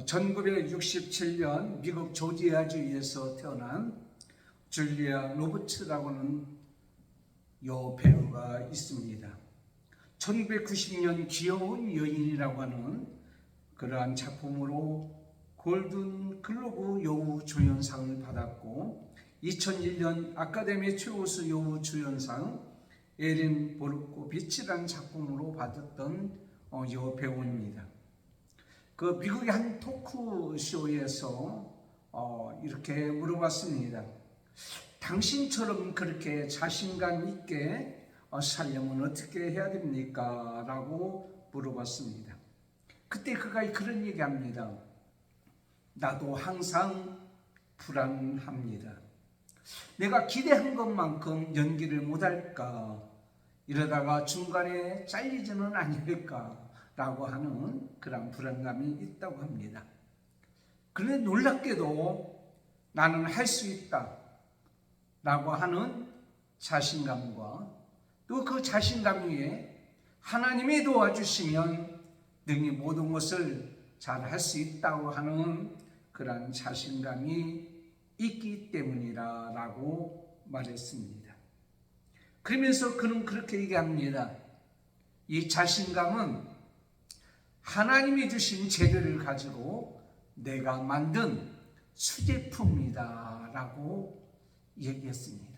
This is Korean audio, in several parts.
1967년 미국 조지아주에서 태어난 줄리아 로버츠라고 하는 여배우가 있습니다. 1990년 귀여운 여인이라고 하는 그러한 작품으로 골든 글로브 여우 조연상을 받았고 2001년 아카데미 최우수 여우 조연상 에린 보르코비치라는 작품으로 받았던 여배우입니다. 그 미국의 한 토크쇼에서 이렇게 물어봤습니다. 당신처럼 그렇게 자신감 있게 살려면 어떻게 해야 됩니까? 라고 물어봤습니다. 그때 그가 그런 얘기합니다. 나도 항상 불안합니다. 내가 기대한 것만큼 연기를 못할까? 이러다가 중간에 잘리지는 않을까? 라고 하는 그런 불안감이 있다고 합니다. 그런데 놀랍게도 나는 할 수 있다 라고 하는 자신감과 또 그 자신감 위에 하나님이 도와주시면 능히 모든 것을 잘 할 수 있다고 하는 그런 자신감이 있기 때문이라 라고 말했습니다. 그러면서 그는 그렇게 얘기합니다. 이 자신감은 하나님이 주신 재료를 가지고 내가 만든 수제품이다 라고 얘기했습니다.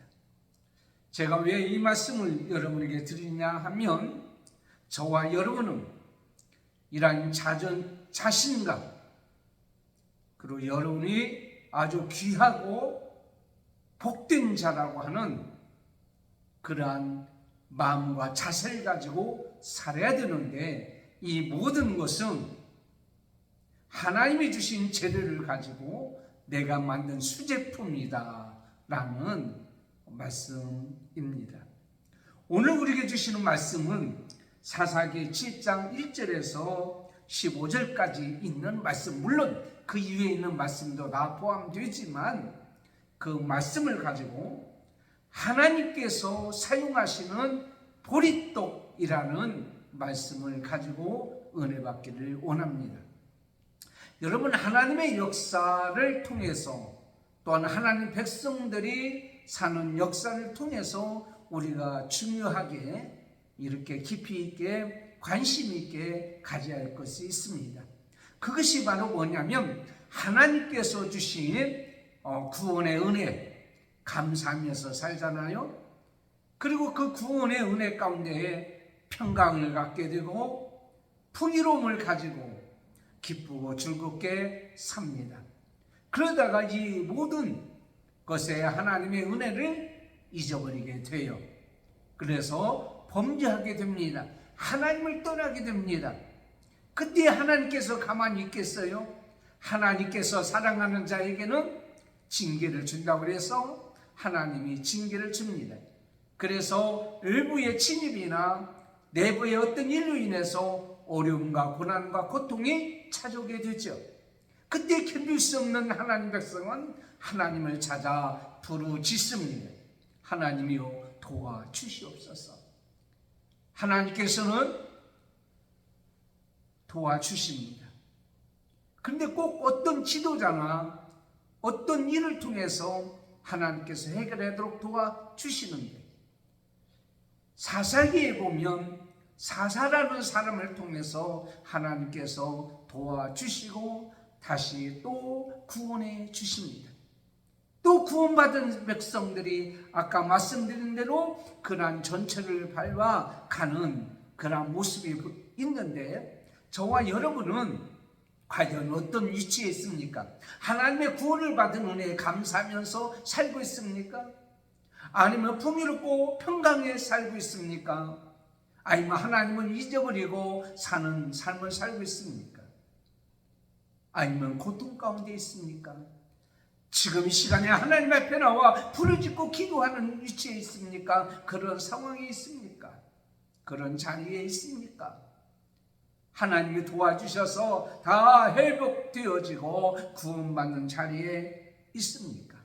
제가 왜 이 말씀을 여러분에게 드리냐 하면 저와 여러분은 이러한 자신감 그리고 여러분이 아주 귀하고 복된 자라고 하는 그러한 마음과 자세를 가지고 살아야 되는데 이 모든 것은 하나님이 주신 재료를 가지고 내가 만든 수제품이다 라는 말씀입니다. 오늘 우리에게 주시는 말씀은 사사기 7장 1절에서 15절까지 있는 말씀, 물론 그 이외에 있는 말씀도 다 포함되지만 그 말씀을 가지고 하나님께서 사용하시는 보리떡이라는 말씀을 가지고 은혜 받기를 원합니다. 여러분, 하나님의 역사를 통해서 또한 하나님 백성들이 사는 역사를 통해서 우리가 중요하게 이렇게 깊이 있게 관심 있게 가져야 할 것이 있습니다. 그것이 바로 뭐냐면 하나님께서 주신 구원의 은혜 감사하면서 살잖아요. 그리고 그 구원의 은혜 가운데 평강을 갖게 되고 풍요로움을 가지고 기쁘고 즐겁게 삽니다. 그러다가 이 모든 것에 하나님의 은혜를 잊어버리게 돼요. 그래서 범죄하게 됩니다. 하나님을 떠나게 됩니다. 그때 하나님께서 가만히 있겠어요? 하나님께서 사랑하는 자에게는 징계를 준다고 해서 하나님이 징계를 줍니다. 그래서 외부의 침입이나 내부의 어떤 일로 인해서 어려움과 고난과 고통이 찾아오게 되죠. 그때 견딜 수 없는 하나님 백성은 하나님을 찾아 부르짖습니다. 하나님이여 도와주시옵소서. 하나님께서는 도와주십니다. 그런데 꼭 어떤 지도자나 어떤 일을 통해서 하나님께서 해결하도록 도와주시는데 사사기에 보면 사사라는 사람을 통해서 하나님께서 도와주시고 다시 또 구원해 주십니다. 또 구원받은 백성들이 아까 말씀드린 대로 그러한 전철을 밟아 가는 그러한 모습이 있는데 저와 여러분은 과연 어떤 위치에 있습니까? 하나님의 구원을 받은 은혜에 감사하면서 살고 있습니까? 아니면 풍요롭고 평강에 살고 있습니까? 아니면 하나님을 잊어버리고 사는 삶을 살고 있습니까? 아니면 고통 가운데 있습니까? 지금 이 시간에 하나님 앞에 나와 부르짖고 기도하는 위치에 있습니까? 그런 상황에 있습니까? 그런 자리에 있습니까? 하나님이 도와주셔서 다 회복되어지고 구원받는 자리에 있습니까?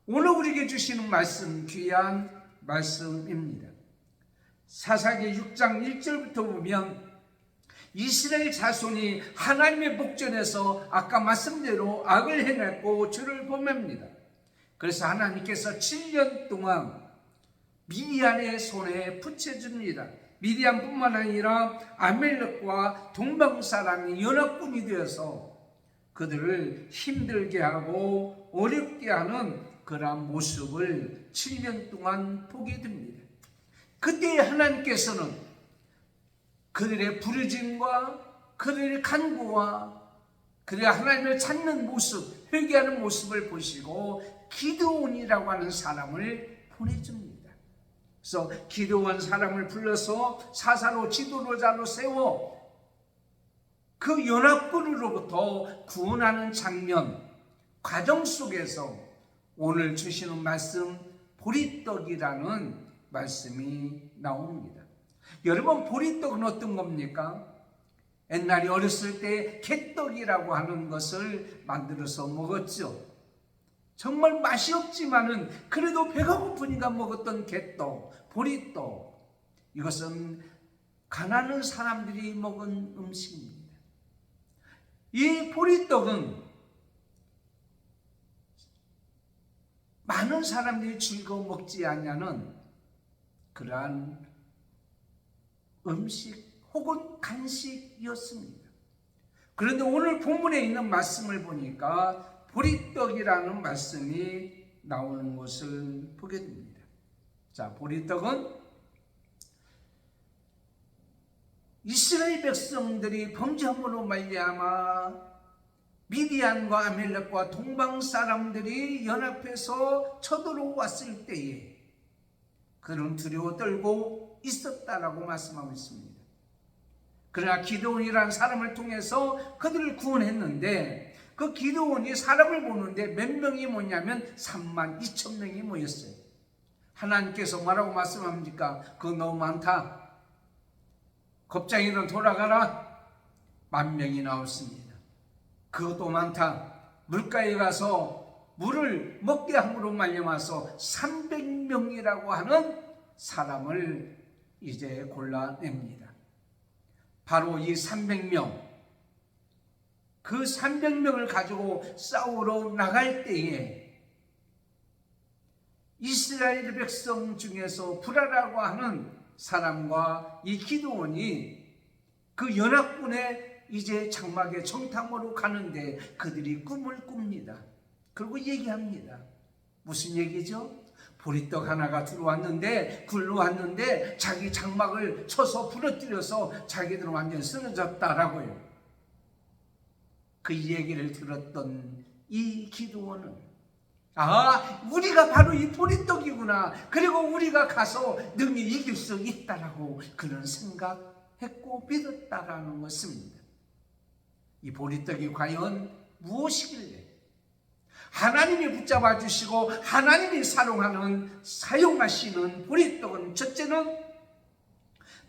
오늘 우리에게 주시는 말씀 귀한 말씀입니다. 사사기 6장 1절부터 보면 이스라엘 자손이 하나님의 목전에서 아까 말씀대로 악을 행했고 죄를 범합니다. 그래서 하나님께서 7년 동안 미디안의 손에 붙여줍니다. 미디안뿐만 아니라 아멜렉과 동방사람이 연합군이 되어서 그들을 힘들게 하고 어렵게 하는 그러한 모습을 7년 동안 보게 됩니다. 그때 하나님께서는 그들의 부르짖음과 그들의 간구와 그들의 하나님을 찾는 모습, 회개하는 모습을 보시고 기드온이라고 하는 사람을 보내줍니다. 그래서 기드온 사람을 불러서 사사로 지도자로 세워 그 연합군으로부터 구원하는 장면, 과정 속에서 오늘 주시는 말씀 보리떡이라는 말씀이 나옵니다. 여러분, 보리떡은 어떤 겁니까? 옛날에 어렸을 때 개떡이라고 하는 것을 만들어서 먹었죠. 정말 맛이 없지만은 그래도 배가 고프니까 먹었던 개떡, 보리떡. 이것은 가난한 사람들이 먹은 음식입니다. 이 보리떡은 많은 사람들이 즐거워 먹지 않냐는 그러한 음식 혹은 간식이었습니다. 그런데 오늘 본문에 있는 말씀을 보니까 보리떡이라는 말씀이 나오는 것을 보게 됩니다. 자, 보리떡은 이스라엘 백성들이 범죄함으로 말미암아 미디안과 아멜렉과 동방 사람들이 연합해서 쳐들어왔을 때에 그는 두려워 떨고 있었다라고 말씀하고 있습니다. 그러나 기드온이라는 사람을 통해서 그들을 구원했는데 그 기드온이 사람을 보는데 몇 명이 모였냐면 32,000명이 모였어요. 하나님께서 뭐라고 말씀합니까? 그거 너무 많다. 겁쟁이는 돌아가라. 10,000명이 나왔습니다. 그것도 많다. 물가에 가서 물을 먹게 함으로 말미암아서 300명이라고 하는 사람을 이제 골라냅니다. 바로 이 300명, 그 300명을 가지고 싸우러 나갈 때에 이스라엘 백성 중에서 브라라고 하는 사람과 이 기드온이 그 연합군의 이제 장막에 정탐으로 가는데 그들이 꿈을 꿉니다. 그리고 얘기합니다. 무슨 얘기죠? 보리떡 하나가 들어왔는데 굴러왔는데 자기 장막을 쳐서 부러뜨려서 자기들은 완전 쓰러졌다라고요. 그 얘기를 들었던 이 기드온은 우리가 바로 이 보리떡이구나. 그리고 우리가 가서 능히 이길 수 있다라고 그런 생각했고 믿었다라는 것입니다. 이 보리떡이 과연 무엇이길래 하나님이 붙잡아 주시고 하나님이 사용하시는 보리떡은 첫째는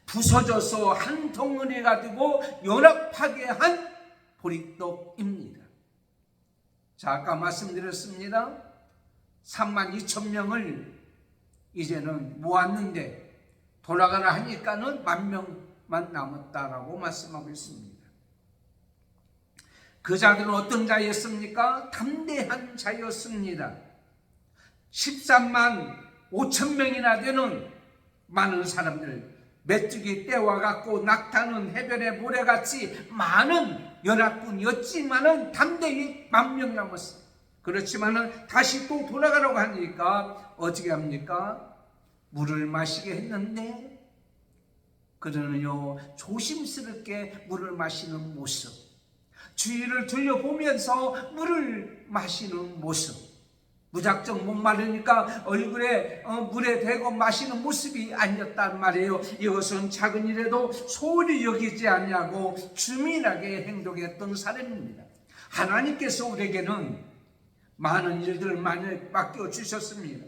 부서져서 한 덩어리가 되고 연합하게 한 보리떡입니다. 자, 아까 말씀드렸습니다. 32,000명을 이제는 모았는데 돌아가라 하니까는 10,000명만 남았다라고 말씀하고 있습니다. 그 자들은 어떤 자였습니까? 담대한 자였습니다. 13만 5천 명이나 되는 많은 사람들, 메뚜기 떼와 같고 낙타는 해변의 모래같이 많은 연합군이었지만은 담대히 10,000명 남았어요. 그렇지만은 다시 또 돌아가라고 하니까 어떻게 합니까? 물을 마시게 했는데 그들은요 조심스럽게 물을 마시는 모습, 주위를 둘러보면서 물을 마시는 모습, 무작정 목마르니까 얼굴에 물에 대고 마시는 모습이 아니었단 말이에요. 이것은 작은 일에도 소홀히 여기지 않냐고 주민하게 행동했던 사람입니다. 하나님께서 우리에게는 많은 일들을 많이 맡겨주셨습니다.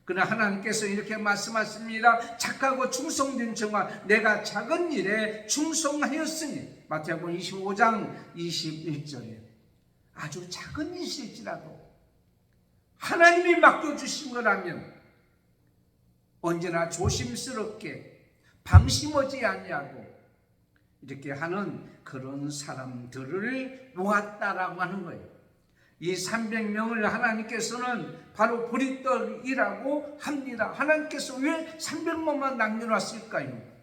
그러나 하나님께서 이렇게 말씀하십니다. 착하고 충성된 종아, 내가 작은 일에 충성하였으니. 마태복음 25장 21절에 아주 작은 일일지라도 하나님이 맡겨주신 거라면 언제나 조심스럽게 방심하지 아니하고 이렇게 하는 그런 사람들을 모았다라고 하는 거예요. 이 300명을 하나님께서는 바로 보리떡이라고 합니다. 하나님께서 왜 300명만 남겨놨을까요?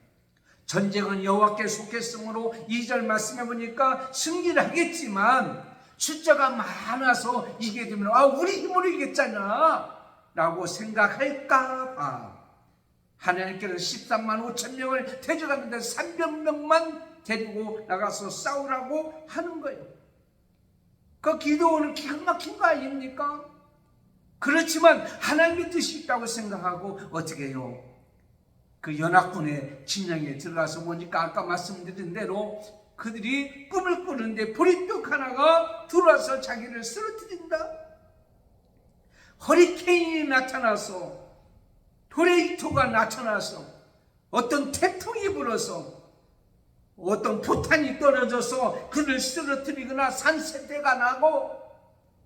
전쟁은 여호와께 속했으므로 2절 말씀해 보니까 승리를 하겠지만 숫자가 많아서 이게 되면 우리 힘으로 이겼잖아 라고 생각할까 봐 하나님께서 13만 5천 명을 데려갔는데 300명만 데리고 나가서 싸우라고 하는 거예요. 그 기도는 기가 막힌 거 아닙니까? 그렇지만 하나님의 뜻이 있다고 생각하고 어떻게 해요? 그 연합군의 진영에 들어가서 보니까 아까 말씀드린 대로 그들이 꿈을 꾸는데 보리떡 하나가 들어와서 자기를 쓰러뜨린다. 허리케인이 나타나서 토레이토가 나타나서 어떤 태풍이 불어서 어떤 포탄이 떨어져서 그를 쓰러뜨리거나 산세대가 나고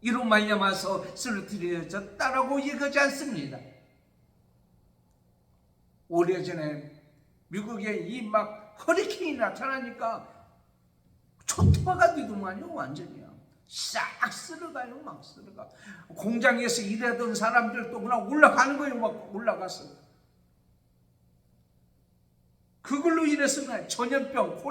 이로 말미암아서 쓰러뜨려졌다라고 얘기하지 않습니다. 오래전에 미국에 이 막 허리케인이 나타나니까 초토화가 되더만요. 완전히요. 싹 쓸어가요. 막 쓸어가. 공장에서 일하던 사람들도 그냥 올라가는 거예요. 막 올라가서. 그걸로 인해서 그냥 전염병,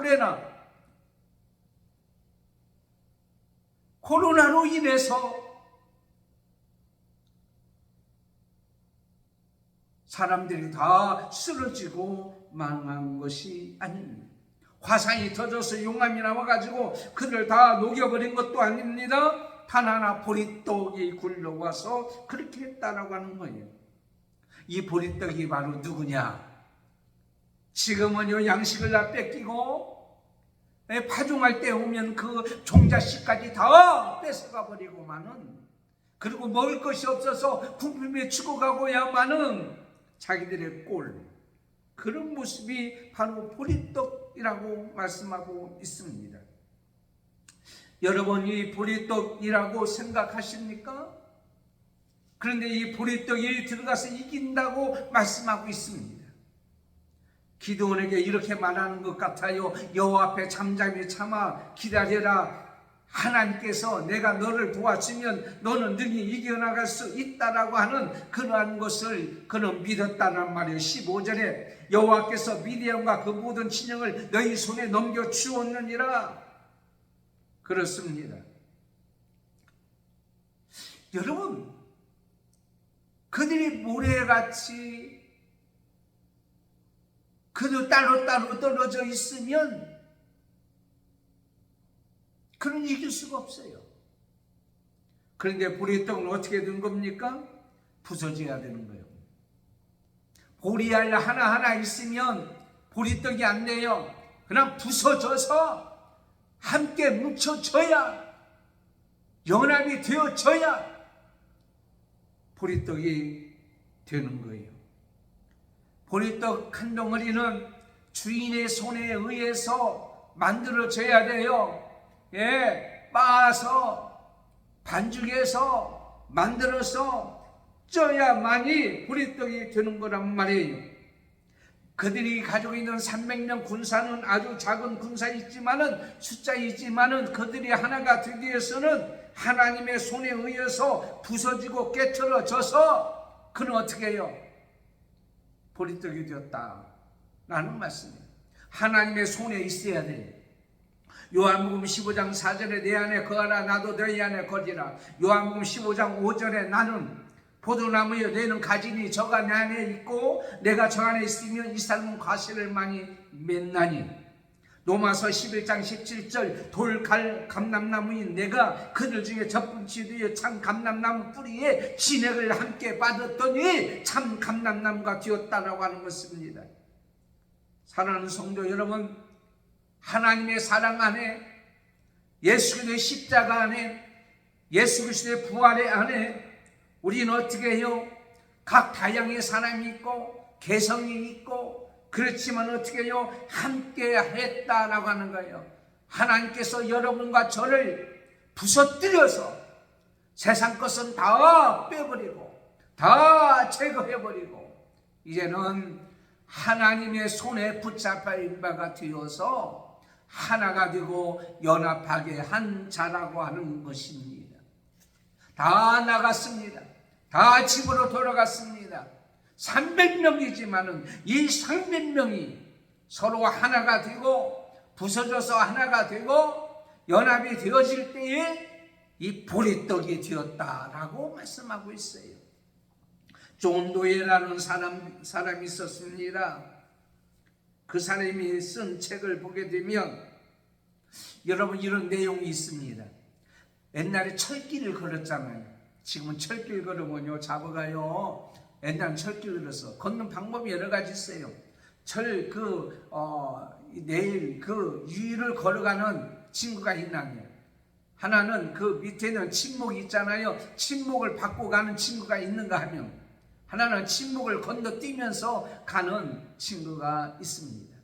코로나로 인해서 사람들이 다 쓰러지고 망한 것이 아닙니다. 화산이 터져서 용암이 나와가지고 그들 다 녹여버린 것도 아닙니다. 단 하나 보리떡이 굴러와서 그렇게 했다라고 하는 거예요. 이 보리떡이 바로 누구냐? 지금은 양식을 다 뺏기고 파종할 때 오면 그 종자씨까지 다 뺏어가 버리고만은, 그리고 먹을 것이 없어서 궁핍에 죽어가고야만은 자기들의 꼴, 그런 모습이 바로 보리떡이라고 말씀하고 있습니다. 여러분, 이 보리떡이라고 생각하십니까? 그런데 이 보리떡이 들어가서 이긴다고 말씀하고 있습니다. 기드온에게 이렇게 말하는 것 같아요. 여호와 앞에 잠잠히 참아 기다려라. 하나님께서 내가 너를 도와주면 너는 능히 이겨나갈 수 있다라고 하는 그러한 것을 그는 믿었다는 말이에요. 15절에 여호와께서 미디안과 그 모든 진영을 너희 손에 넘겨 주었느니라. 그렇습니다. 여러분, 그들이 모래같이 그들 따로따로 떨어져 있으면 그는 이길 수가 없어요. 그런데 보리떡은 어떻게 된 겁니까? 부서져야 되는 거예요. 보리알 하나하나 있으면 보리떡이 안 돼요. 그냥 부서져서 함께 뭉쳐져야, 연합이 되어져야 보리떡이 되는 거예요. 보리떡 한 덩어리는 주인의 손에 의해서 만들어져야 돼요. 빻아서 반죽해서 만들어서 쪄야만이 보리떡이 되는 거란 말이에요. 그들이 가지고 있는 300명 군사는 아주 작은 군사이지만은 숫자이지만은 그들이 하나가 되기 위해서는 하나님의 손에 의해서 부서지고 깨트려져서 그는 어떻게 해요? 보리떡이 되었다라는 말씀이에요. 하나님의 손에 있어야 돼요. 요한복음 15장 4절에 내 안에 거하라 나도 너희 안에 거리라. 요한복음 15장 5절에 나는 포도나무여 너희는 가지니 저가 내 안에 있고 내가 저 안에 있으면 이 사람은 과실을 많이 맺나니. 로마서 11장 17절 돌감람나무인 내가 그들 중에 젖붙이 되어 참 감람나무 뿌리에 진액을 함께 받았더니 참 감람나무가 되었다라고 하는 것입니다. 사랑하는 성도 여러분, 하나님의 사랑 안에, 예수 그리스도의 십자가 안에, 예수 그리스도의 부활의 안에 우리는 어떻게 해요? 각 다양의 사람이 있고 개성이 있고 그렇지만 어떻게 해요? 함께 했다라고 하는 거예요. 하나님께서 여러분과 저를 부서뜨려서 세상 것은 다 빼버리고 다 제거해버리고 이제는 하나님의 손에 붙잡힌 바가 되어서 하나가 되고 연합하게 한 자라고 하는 것입니다. 다 나갔습니다. 다 집으로 돌아갔습니다. 300명이지만은 이 300명이 서로 하나가 되고 부서져서 하나가 되고 연합이 되어질 때에 이 보리떡이 되었다라고 말씀하고 있어요. 존 노예라는 사람이 있었습니다. 그 사람이 쓴 책을 보게 되면 여러분 이런 내용이 있습니다. 옛날에 철길을 걸었잖아요. 지금은 철길 걸으면요 잡아가요. 옛날에 철길 걸어서 걷는 방법이 여러 가지 있어요. 내일 그 위를 걸어가는 친구가 있나요? 하나는 그 밑에는 침묵이 있잖아요. 침묵을 받고 가는 친구가 있는가 하면 하나는 침묵을 건너뛰면서 가는 친구가 있습니다.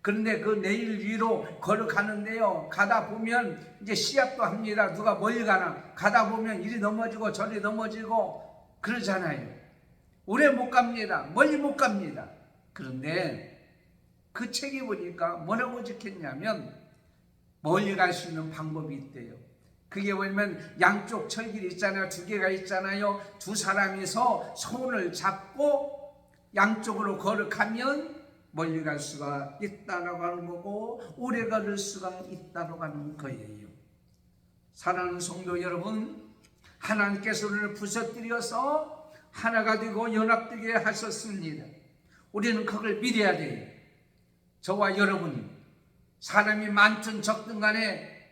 그런데 그 내일 위로 걸어가는데요, 가다 보면 이제 시합도 합니다. 누가 멀리 가나. 가다 보면 이리 넘어지고 저리 넘어지고 그러잖아요. 오래 못 갑니다. 멀리 못 갑니다. 그런데 그 책에 보니까 뭐라고 적혔냐면 멀리 갈 수 있는 방법이 있대요. 그게 뭐냐면 양쪽 철길이 있잖아요. 두 개가 있잖아요. 두 사람이서 손을 잡고 양쪽으로 걸어가면 멀리 갈 수가 있다라고 하는 거고 오래 걸을 수가 있다라고 하는 거예요. 사랑하는 성도 여러분, 하나님께서 우리를 부서뜨려서 하나가 되고 연합되게 하셨습니다. 우리는 그걸 믿어야 돼요. 저와 여러분이 사람이 많든 적든 간에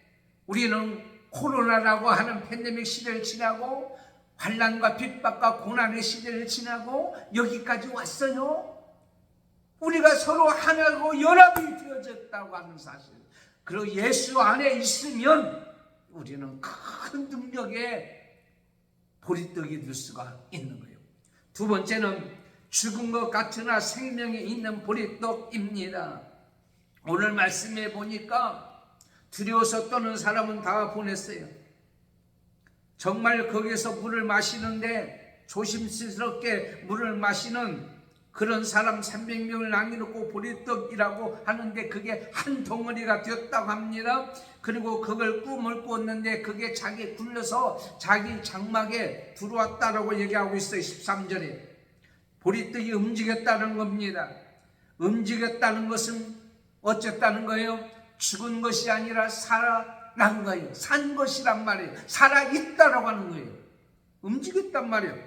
우리는 코로나라고 하는 팬데믹 시대를 지나고 환난과 핍박과 고난의 시대를 지나고 여기까지 왔어요. 우리가 서로 하나고 연합이 되어졌다고 하는 사실. 그리고 예수 안에 있으면 우리는 큰 능력의 보리떡이 될 수가 있는 거예요. 두 번째는 죽은 것 같으나 생명이 있는 보리떡입니다. 오늘 말씀해 보니까 두려워서 떠는 사람은 다 보냈어요. 정말 거기서 물을 마시는데 조심스럽게 물을 마시는 그런 사람 300명을 남겨놓고 보리떡이라고 하는데 그게 한 덩어리가 되었다고 합니다. 그리고 그걸 꿈을 꾸었는데 그게 자기 굴려서 자기 장막에 들어왔다라고 얘기하고 있어요. 13절에 보리떡이 움직였다는 겁니다. 움직였다는 것은 어쨌다는 거예요? 죽은 것이 아니라 살아난 거예요. 산 것이란 말이에요. 살아있다라고 하는 거예요. 움직였단 말이에요.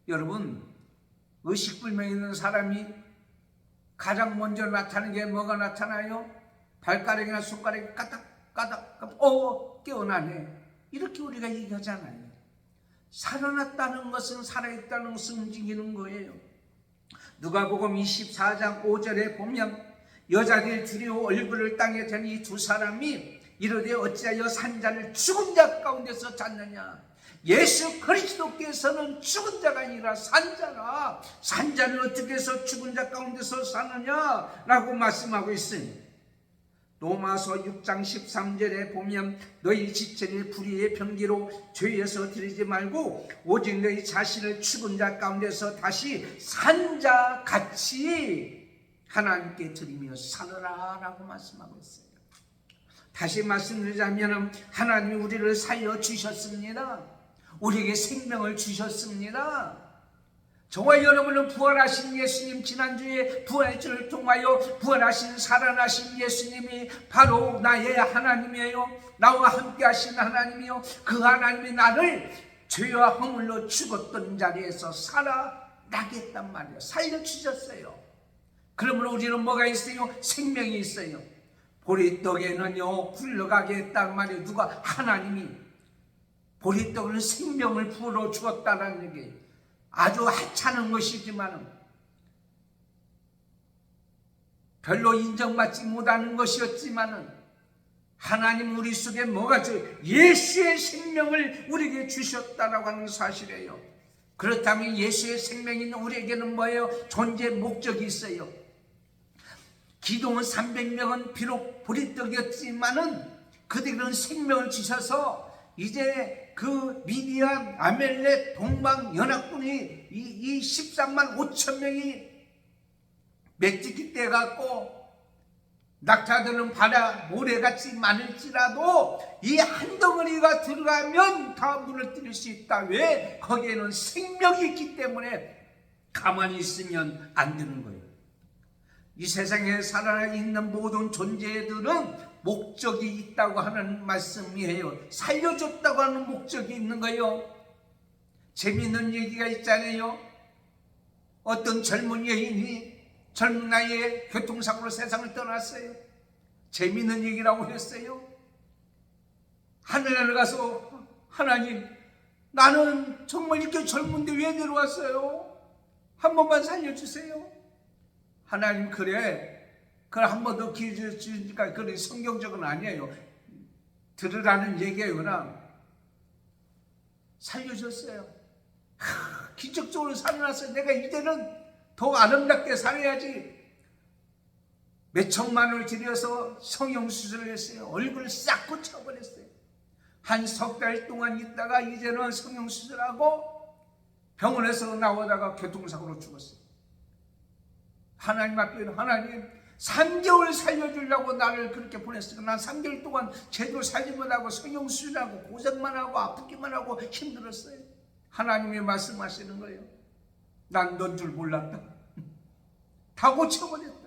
여러분, 의식불명 있는 사람이 가장 먼저 나타나는 게 뭐가 나타나요? 발가락이나 손가락이 까닥까닥 깨어나네. 이렇게 우리가 얘기하잖아요. 살아났다는 것은 살아있다는 것은 움직이는 거예요. 누가복음 24장 5절에 보면 여자들이 두려워 얼굴을 땅에 대니 이 두 사람이 이르되 어찌하여 산자를 죽은 자 가운데서 찾느냐. 예수 그리스도께서는 죽은 자가 아니라 산자라. 산자는 어떻게 해서 죽은 자 가운데서 사느냐 라고 말씀하고 있으니 로마서 6장 13절에 보면 너희 지체를 불의의 병기로 죄에서 드리지 말고 오직 너희 자신을 죽은 자 가운데서 다시 산자 같이 하나님께 드리며 살아라 라고 말씀하고 있어요. 다시 말씀드리자면 하나님이 우리를 살려주셨습니다. 우리에게 생명을 주셨습니다. 저와 여러분은 부활하신 예수님, 지난주에 부활절을 통하여 부활하신 살아나신 예수님이 바로 나의 하나님이에요. 나와 함께 하신 하나님이요. 그 하나님이 나를 죄와 허물로 죽었던 자리에서 살아나겠단 말이에요. 살려주셨어요. 그러므로 우리는 뭐가 있어요? 생명이 있어요. 보리떡에는요 굴러가게 했단 말이에요. 누가? 하나님이 보리떡은 생명을 부어 주었다는 게 아주 하찮은 것이지만 별로 인정받지 못하는 것이었지만 하나님 우리 속에 뭐가 예수의 생명을 우리에게 주셨다라고 하는 사실이에요. 그렇다면 예수의 생명이 있는 우리에게는 뭐예요? 존재 목적이 있어요. 기도원 300명은 비록 보리떡이었지만은 그들은 생명을 주셔서 이제 그 미디안, 아멜렉, 동방 연합군이 이 13만 5천 명이 맺지기 때 갖고 낙타들은 바다 모래같이 많을지라도 이 한 덩어리가 들어가면 다 무너뜨릴 수 있다. 왜? 거기에는 생명이 있기 때문에 가만히 있으면 안 되는 거예요. 이 세상에 살아있는 모든 존재들은 목적이 있다고 하는 말씀이에요. 살려줬다고 하는 목적이 있는 거예요. 재미있는 얘기가 있잖아요. 어떤 젊은 여인이 젊은 나이에 교통사고로 세상을 떠났어요. 재미있는 얘기라고 했어요. 하늘나라 가서 하나님, 나는 정말 이렇게 젊은데 왜 내려왔어요? 한 번만 살려주세요. 하나님, 그래 한 번 더 기회 주니까 그래 성경적은 아니에요. 들으라는 얘기예요. 그냥 살려줬어요. 기적적으로 살아났어요. 내가 이제는 더 아름답게 살아야지. 몇 천만 원을 들여서 성형수술을 했어요. 얼굴을 싹 고쳐버렸어요. 한 석 달 동안 있다가 이제는 성형수술하고 병원에서 나오다가 교통사고로 죽었어요. 하나님 앞에, 하나님 3개월 살려주려고 나를 그렇게 보냈어요. 난 3개월 동안 제대로 살지 못하고 성형수술하고 고생만 하고 아프기만 하고 힘들었어요. 하나님이 말씀하시는 거예요. 난 넌 줄 몰랐다. 다 고쳐버렸다.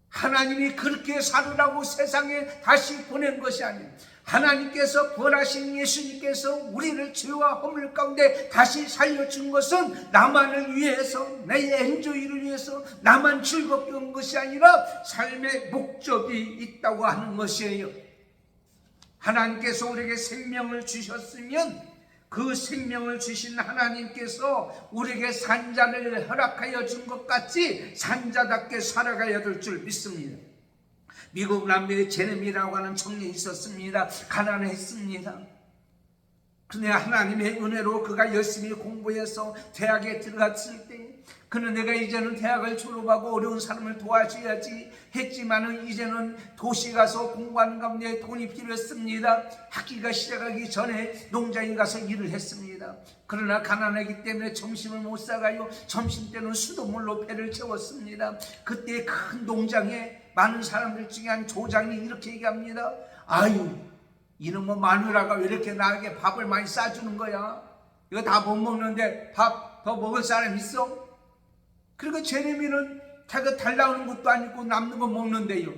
하나님이 그렇게 살으라고 세상에 다시 보낸 것이 아니에요. 하나님께서 벌하신 예수님께서 우리를 죄와 허물 가운데 다시 살려준 것은 나만을 위해서, 내 엔조이를 위해서, 나만 즐겁게 한 것이 아니라 삶의 목적이 있다고 하는 것이에요. 하나님께서 우리에게 생명을 주셨으면 그 생명을 주신 하나님께서 우리에게 산자를 허락하여 준 것 같이 산자답게 살아가야 될 줄 믿습니다. 미국 남미에 제레미라고 하는 청년이 있었습니다. 가난했습니다. 그런데 하나님의 은혜로 그가 열심히 공부해서 대학에 들어갔을 때 그는 내가 이제는 대학을 졸업하고 어려운 사람을 도와줘야지 했지만은 이제는 도시 가서 공부하는 가운데 돈이 필요했습니다. 학기가 시작하기 전에 농장에 가서 일을 했습니다. 그러나 가난하기 때문에 점심을 못 사가요. 점심 때는 수돗물로 배를 채웠습니다. 그때 큰 농장에 많은 사람들 중에 한 조장이 이렇게 얘기합니다. 아유, 이놈의 마누라가 왜 이렇게 나에게 밥을 많이 싸주는 거야? 이거 다 못 먹는데 밥 더 먹을 사람 있어? 그리고 제레미는 자기가 달라오는 것도 아니고 남는 거 먹는데요.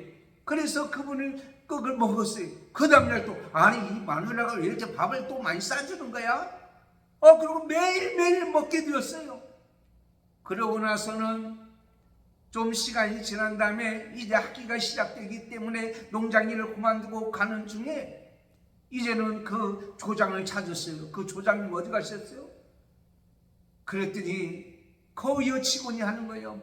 그래서 그분을 그걸 먹었어요. 그 다음날 또 아니 이 마누라가 왜 이렇게 밥을 또 많이 싸주는 거야? 그리고 매일매일 먹게 되었어요. 그러고 나서는 좀 시간이 지난 다음에 이제 학기가 시작되기 때문에 농장 일을 그만두고 가는 중에 이제는 그 조장을 찾았어요. 그 조장님 어디 가셨어요? 그랬더니 그 여직원이 하는 거예요.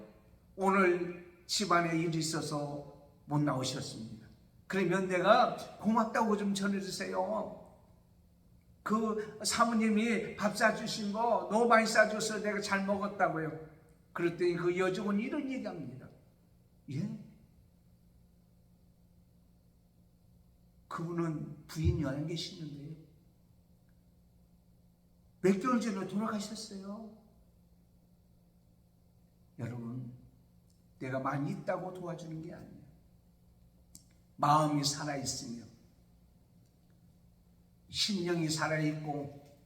오늘 집안에 일이 있어서 못 나오셨습니다. 그러면 내가 고맙다고 좀 전해주세요. 그 사모님이 밥 싸주신 거 너무 많이 싸줘서 내가 잘 먹었다고요. 그랬더니 그 여직원이 이런 얘기합니다. 예? 그분은 부인이 안 계시는데 몇 개월 전에 돌아가셨어요. 여러분, 내가 많이 있다고 도와주는 게 아니에요. 마음이 살아있으며 심령이 살아있고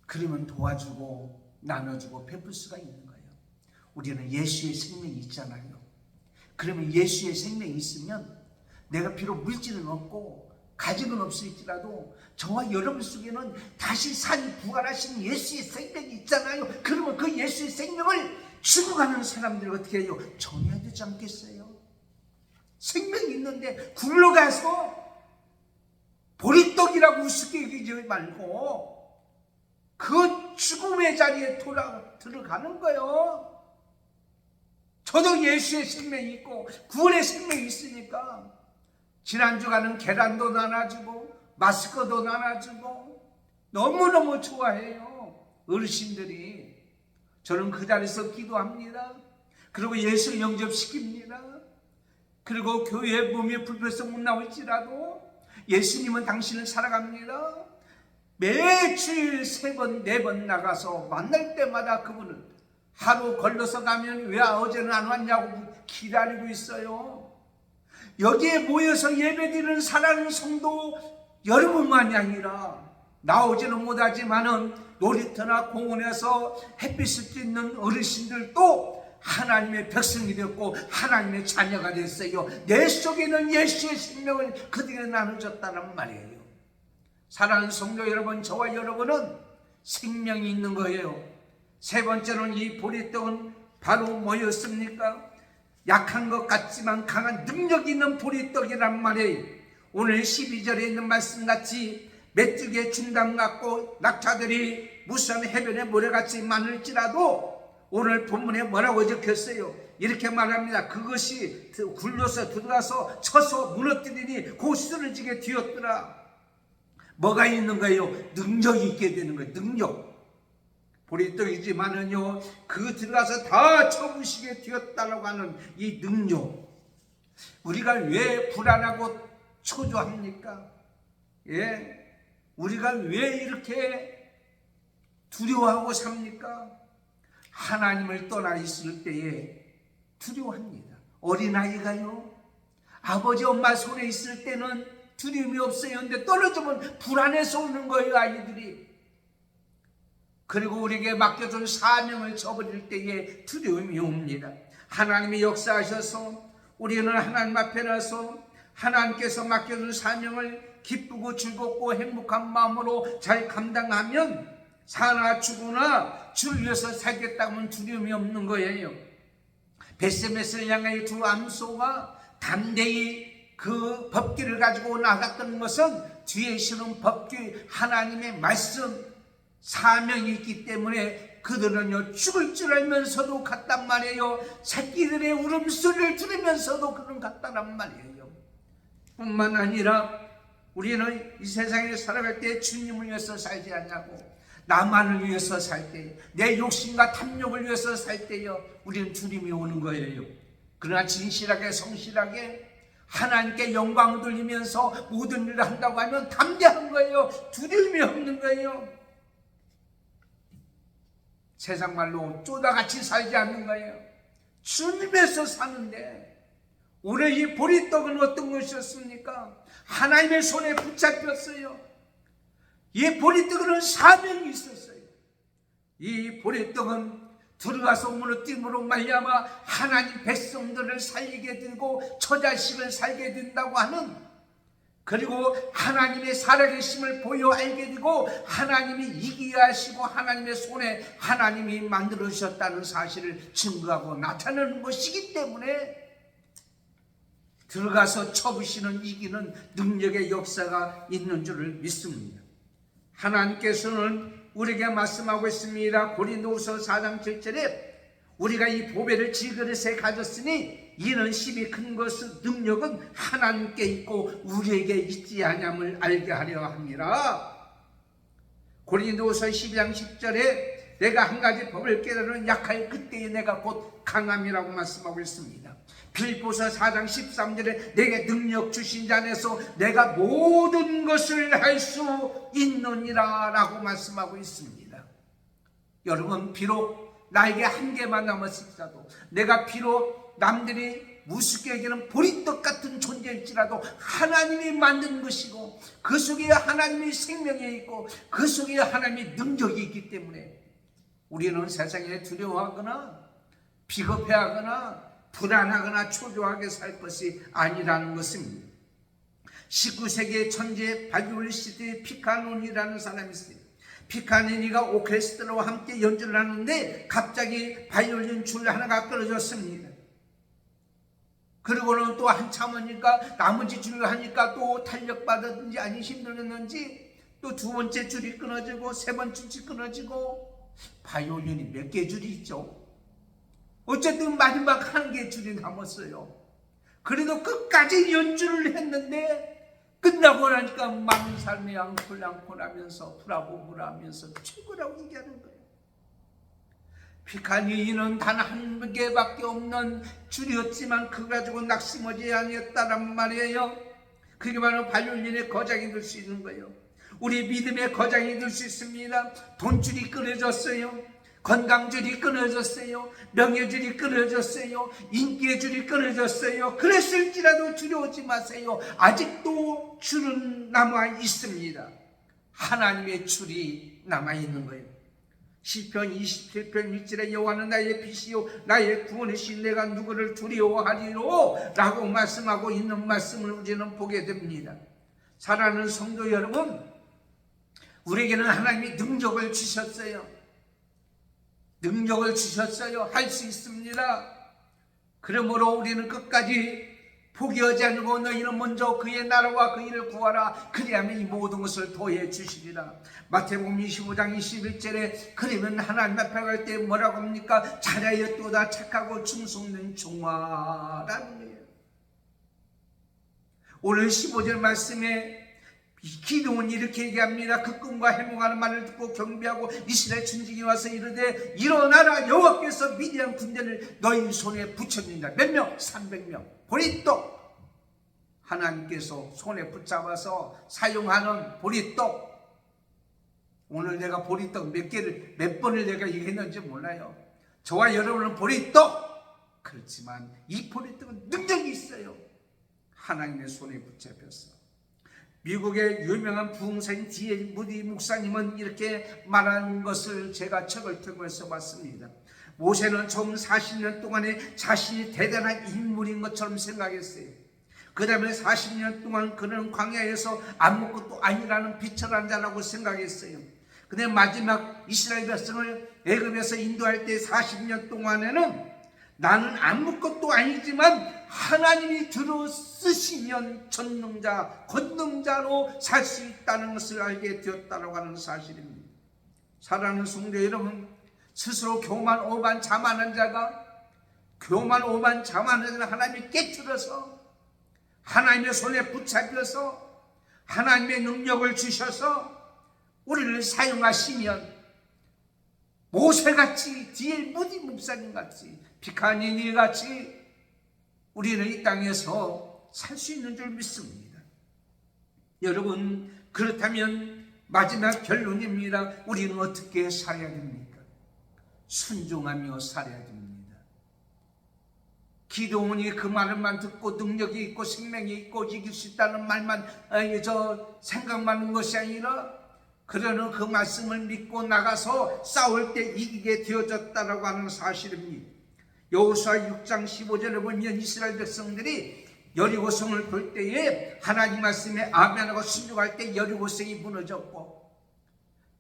그러면 도와주고 나눠주고 베풀 수가 있는 거예요. 우리는 예수의 생명이 있잖아요. 그러면 예수의 생명이 있으면 내가 비록 물질은 없고 가족은 없을지라도 저와 여러분 속에는 다시 산 부활하신 예수의 생명이 있잖아요. 그러면 그 예수의 생명을 죽어가는 사람들이 어떻게 해요? 전해야 되지 않겠어요? 생명이 있는데 굴러가서 보리떡이라고 우습게 여기지 말고 그 죽음의 자리에 들어가는 거예요. 저도 예수의 생명이 있고 구원의 생명이 있으니까 지난주가는 계란도 나눠주고 마스크도 나눠주고 너무너무 좋아해요. 어르신들이. 저는 그 자리에서 기도합니다. 그리고 예수 영접시킵니다. 그리고 교회에 몸이 불편해서 못 나올지라도 예수님은 당신을 사랑합니다. 매주일 3번, 4번 나가서 만날 때마다 그분을 하루 걸러서 가면 왜 어제는 안 왔냐고 기다리고 있어요. 여기에 모여서 예배드리는 사랑하는 성도 여러분만이 아니라 나오지는 못하지만은 놀이터나 공원에서 햇빛을 쬐는 어르신들도 하나님의 백성이 되었고 하나님의 자녀가 됐어요. 내 속에는 예수의 생명을 그들에게 나눠줬다는 말이에요. 사랑하는 성도 여러분, 저와 여러분은 생명이 있는 거예요. 세 번째로는 이 보리떡은 바로 뭐였습니까? 약한 것 같지만 강한 능력이 있는 보리떡이란 말이에요. 오늘 12절에 있는 말씀같이 메뚜기의 중담 같고 낙타들이 무수한 해변에 모래같이 많을지라도 오늘 본문에 뭐라고 적혔어요? 이렇게 말합니다. 그것이 굴러서 들어가서 쳐서 무너뜨리니 곧 쓰러지게 되었더라. 뭐가 있는 거예요? 능력이 있게 되는 거예요. 능력. 보리떡이지만은요, 그 들어가서 다 쳐부시게 되었다라고 하는 이 능력. 우리가 왜 불안하고 초조합니까? 예? 우리가 왜 이렇게 두려워하고 삽니까? 하나님을 떠나 있을 때에 두려워합니다. 어린아이가요, 아버지 엄마 손에 있을 때는 두려움이 없어요. 근데 떨어지면 불안해서 오는 거예요, 아이들이. 그리고 우리에게 맡겨준 사명을 저버릴 때에 두려움이 옵니다. 하나님이 역사하셔서 우리는 하나님 앞에 나서 하나님께서 맡겨준 사명을 기쁘고 즐겁고 행복한 마음으로 잘 감당하면 사나 죽으나 주를 위해서 살겠다면 두려움이 없는 거예요. 벳세메스를 향해 두 암소가 담대히 그 법궤를 가지고 나갔던 것은 뒤에 실은 법궤 하나님의 말씀 사명이 있기 때문에 그들은요 죽을 줄 알면서도 갔단 말이에요. 새끼들의 울음소리를 들으면서도 그는 갔다란 말이에요. 뿐만 아니라 우리는 이 세상에 살아갈 때 주님을 위해서 살지 않냐고, 나만을 위해서 살 때, 내 욕심과 탐욕을 위해서 살 때요 우리는 두려움이 오는 거예요. 그러나 진실하게 성실하게 하나님께 영광을 돌리면서 모든 일을 한다고 하면 담대한 거예요. 두려움이 없는 거예요. 세상 말로 쪼다같이 살지 않는 거예요. 주님에서 사는데, 오늘 이 보리떡은 어떤 것이었습니까? 하나님의 손에 붙잡혔어요. 이 보리떡은 사명이 있었어요. 이 보리떡은 들어가서 무너짐으로 말미암아 하나님 백성들을 살리게 되고 처자식을 살게 된다고 하는, 그리고 하나님의 살아계심을 보여 알게 되고 하나님이 이기게 하시고 하나님의 손에 하나님이 만들어 주셨다는 사실을 증거하고 나타내는 것이기 때문에 들어가서 쳐부시는 이기는 능력의 역사가 있는 줄을 믿습니다. 하나님께서는 우리에게 말씀하고 있습니다. 고린도후서 4장 7절에 우리가 이 보배를 질그릇에 가졌으니 이는 심히 큰 것은 능력은 하나님께 있고 우리에게 있지 아니함을 알게 하려 함이라. 고린도후서 12장 10절에 내가 한 가지 법을 깨달으면 약할 그때에 내가 곧 강함이라고 말씀하고 있습니다. 빌립보서 4장 13절에 내게 능력 주신 자 안에서 내가 모든 것을 할 수 있느니라 라고 말씀하고 있습니다. 여러분, 비록 나에게 한계만 남았을지라도, 내가 비록 남들이 무섭게 여기는 보리떡 같은 존재일지라도 하나님이 만든 것이고 그 속에 하나님의 생명이 있고 그 속에 하나님의 능력이 있기 때문에 우리는 세상에 두려워하거나 비겁해하거나 불안하거나 초조하게 살 것이 아니라는 것입니다. 19세기의 천재 바이올리스트 피카노니라는 사람이 있어요. 피카노니가 오케스트라와 함께 연주를 하는데 갑자기 바이올린 줄 하나가 끊어졌습니다. 그리고는 또 한참 하니까 나머지 줄을 하니까 또 탄력받았는지 아니 힘들었는지 또 두 번째 줄이 끊어지고 세 번째 줄이 끊어지고, 바이올린이 몇 개 줄이 있죠. 어쨌든 마지막 한 개 줄이 남았어요. 그래도 끝까지 연주를 했는데 끝나고 나니까 많은 삶의 앙콜 하면서 브라보브라면서 최고라고 얘기하는 거예요. 피카니는 단 한 개밖에 없는 줄이었지만 그거 가지고 낙심하지 아니었다란 말이에요. 그게 바로 바이올린의 거장이 될 수 있는 거예요. 우리 믿음의 거장이 될 수 있습니다. 돈줄이 끊어졌어요. 건강줄이 끊어졌어요. 명예줄이 끊어졌어요. 인기의 줄이 끊어졌어요. 그랬을지라도 두려워하지 마세요. 아직도 줄은 남아 있습니다. 하나님의 줄이 남아 있는 거예요. 시편 27편 1절에 여호와는 나의 빛이요 나의 구원이시 내가 누구를 두려워하리요 라고 말씀하고 있는 말씀을 우리는 보게 됩니다. 사랑하는 성도 여러분, 우리에게는 하나님이 능력을 주셨어요. 능력을 주셨어요. 할 수 있습니다. 그러므로 우리는 끝까지 포기하지 않고 너희는 먼저 그의 나라와 그 일을 구하라. 그리하면 이 모든 것을 더해 주시리라. 마태복음 25장 21절에 그러면 하나님 앞에 갈 때 뭐라고 합니까? 잘하였도다 착하고 충성된 종아라는 거예요. 오늘 15절 말씀에 기도는 이렇게 얘기합니다. 그 꿈과 해몽하는 말을 듣고 경비하고 이스라엘 천직이 와서 이르되 일어나라 여호와께서 미디안 군대를 너희 손에 붙였느니라. 몇 명? 300명. 보리떡. 하나님께서 손에 붙잡아서 사용하는 보리떡. 오늘 내가 보리떡 몇 번을 내가 얘기했는지 몰라요. 저와 여러분은 보리떡. 그렇지만 이 보리떡은 능력이 있어요. 하나님의 손에 붙잡혔어. 미국의 유명한 부흥사인 D.L. 무디 목사님은 이렇게 말한 것을 제가 책을 통해서 봤습니다. 모세는 처음 40년 동안에 자신이 대단한 인물인 것처럼 생각했어요. 그 다음에 40년 동안 그는 광야에서 아무것도 아니라는 비천한 자라고 생각했어요. 근데 마지막 이스라엘 백성을 애굽에서 인도할 때 40년 동안에는 나는 아무것도 아니지만 하나님이 들어 쓰시면 전능자, 권능자로 살 수 있다는 것을 알게 되었다고 하는 사실입니다. 사랑하는 성도 여러분, 스스로 교만, 오만, 자만한 자가 하나님이 깨트려서 하나님의 손에 붙잡혀서 하나님의 능력을 주셔서 우리를 사용하시면 모세같이 D.L. 무디 목사님같이 피카니니같이 우리는 이 땅에서 살 수 있는 줄 믿습니다. 여러분, 그렇다면 마지막 결론입니다. 우리는 어떻게 살아야 됩니까? 순종하며 살아야 됩니다. 기도원이 그 말만 듣고 능력이 있고 생명이 있고 이길 수 있다는 말만 생각만 하는 것이 아니라 그러는 그 말씀을 믿고 나가서 싸울 때 이기게 되어졌다라고 하는 사실입니다. 여호수아 6장 15절에 보면 이스라엘 백성들이 여리고성을 볼 때에 하나님 말씀에 아멘하고 순종할 때 여리고성이 무너졌고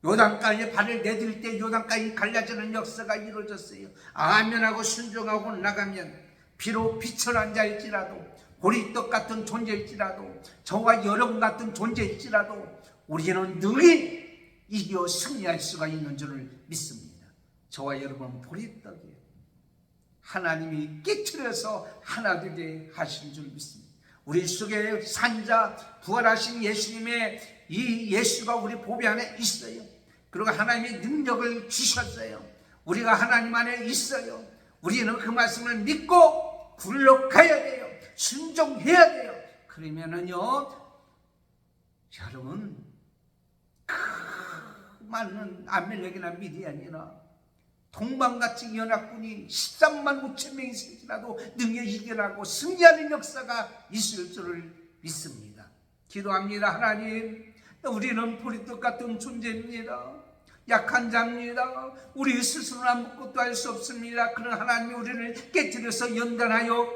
요단강에 발을 내딜 때 요단강이 갈라지는 역사가 이루어졌어요. 아멘하고 순종하고 나가면 비록 비천한 자일지라도 보리떡 같은 존재일지라도 저와 여러분 같은 존재일지라도 우리는 능히 이겨 승리할 수가 있는 줄을 믿습니다. 저와 여러분 보리떡이에요. 하나님이 깨트려서 하나 되게 하신 줄 믿습니다. 우리 속에 산자 부활하신 예수님의 이 예수가 우리 보배 안에 있어요. 그리고 하나님의 능력을 주셨어요. 우리가 하나님 안에 있어요. 우리는 그 말씀을 믿고 굴러가야 돼요. 순종해야 돼요. 그러면은요, 여러분 그 많은 아멜렉이나 미디안이나 동방같이 연합군이 13만 5천 명이 있을지라도 능히 이겨나고 승리하는 역사가 있을 줄을 믿습니다. 기도합니다. 하나님, 우리는 보리떡 같은 존재입니다. 약한 자입니다. 우리 스스로는 아무것도 할 수 없습니다. 그런 하나님이 우리를 깨트려서 연단하여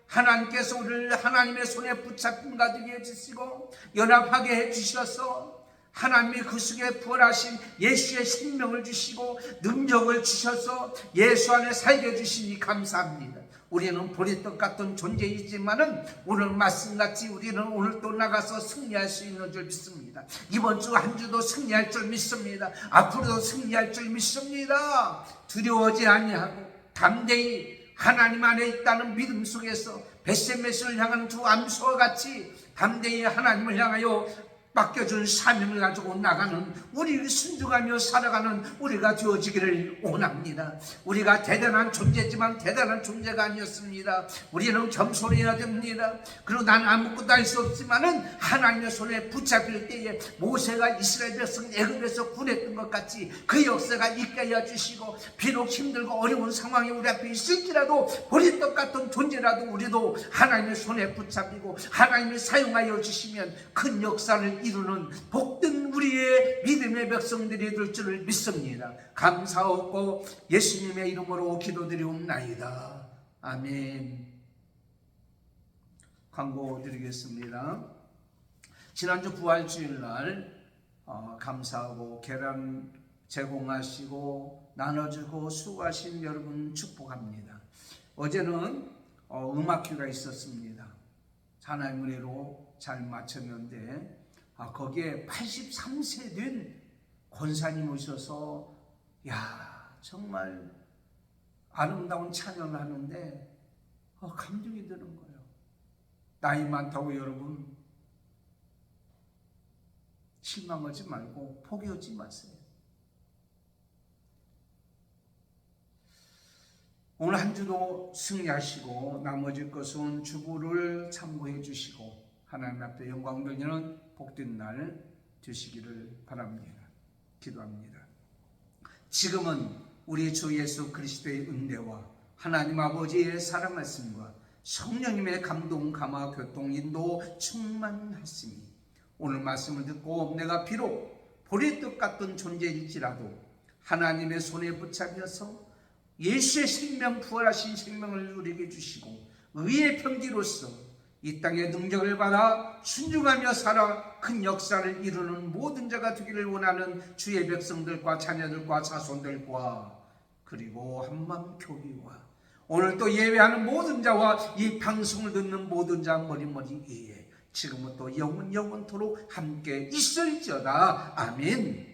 하나님께서 우리를 하나님의 손에 붙잡힌 가지게 해주시고 연합하게 해주셔서 하나님이 그 속에 부활하신 예수의 생명을 주시고 능력을 주셔서 예수 안에 살게 해주시니 감사합니다. 우리는 보리떡 같은 존재이지만은 오늘 말씀같이 우리는 오늘 또 나가서 승리할 수 있는 줄 믿습니다. 이번 주 한 주도 승리할 줄 믿습니다. 앞으로도 승리할 줄 믿습니다. 두려워하지 아니하고 담대히 하나님 안에 있다는 믿음 속에서 벳세메스를 향하는 두 암소와 같이 담대히 하나님을 향하여 맡겨준 사명을 가지고 나가는, 우리 순종하며 살아가는 우리가 되어지기를 원합니다. 우리가 대단한 존재지만 대단한 존재가 아니었습니다. 우리는 겸손해야 됩니다. 그리고 난 아무것도 할 수 없지만은 하나님의 손에 붙잡힐 때에 모세가 이스라엘 백성 애굽에서 구했던 것 같이 그 역사가 있게 하여 주시고, 비록 힘들고 어려운 상황이 우리 앞에 있을지라도 보리떡 같은 존재라도 우리도 하나님의 손에 붙잡히고 하나님이 사용하여 주시면 큰 역사를 이루는 복된 우리의 믿음의 백성들이 될 줄을 믿습니다. 감사하고 예수님의 이름으로 기도드리옵나이다. 아멘. 광고 드리겠습니다. 지난주 부활주일날 감사하고 계란 제공하시고 나눠주고 수고하신 여러분 축복합니다. 어제는 음악회가 있었습니다. 하나님 은혜로 잘 마쳤는데 거기에 83세 된 권사님 오셔서 정말 아름다운 찬양을 하는데 감동이 드는 거예요. 나이 많다고 여러분 실망하지 말고 포기하지 마세요. 오늘 한 주도 승리하시고 나머지 것은 주부를 참고해 주시고 하나님 앞에 영광 돌리는 복된 날 되시기를 바랍니다. 기도합니다. 지금은 우리 주 예수 그리스도의 은혜와 하나님 아버지의 사랑 말씀과 성령님의 감동, 감화, 교통, 인도 충만하시니 오늘 말씀을 듣고 내가 비록 보리떡 같은 존재일지라도 하나님의 손에 붙잡혀서 예수의 생명, 부활하신 생명을 누리게 해주시고 의의 편지로서 이 땅의 능력을 받아 순종하며 살아 큰 역사를 이루는 모든 자가 되기를 원하는 주의 백성들과 자녀들과 자손들과 그리고 한마음 교회와 오늘 또 예배하는 모든 자와 이 방송을 듣는 모든 자 머리머리 위에 지금부터 영원토록 함께 있을지어다. 아멘.